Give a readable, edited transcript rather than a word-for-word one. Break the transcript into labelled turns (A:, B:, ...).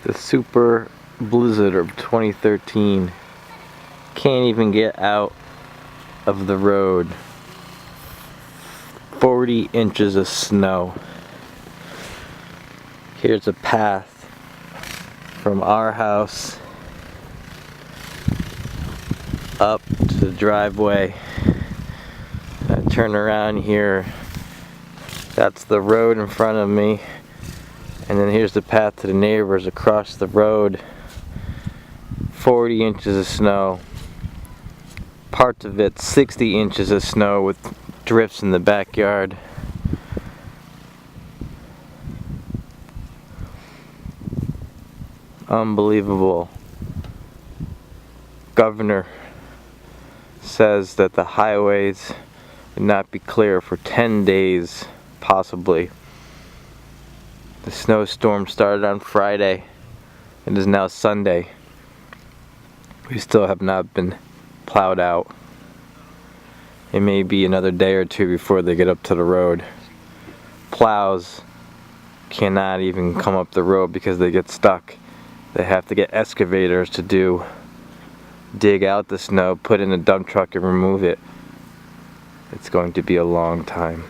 A: The super blizzard of 2013. Can't even get out of the road. 40 inches of snow. Here's a path from our house up to the driveway. I turn around here. That's the road in front of me. And then here's the path to the neighbors across the road. 40 inches of snow. Parts of it 60 inches of snow with drifts in the backyard. Unbelievable. Governor says that the highways would not be clear for 10 days, possibly. The snowstorm started on Friday. It is now Sunday. We still have not been plowed out. It may be another day or two before they get up to the road. Plows cannot even come up the road because they get stuck. They have to get excavators to dig out the snow, put in a dump truck and remove it. It's going to be a long time.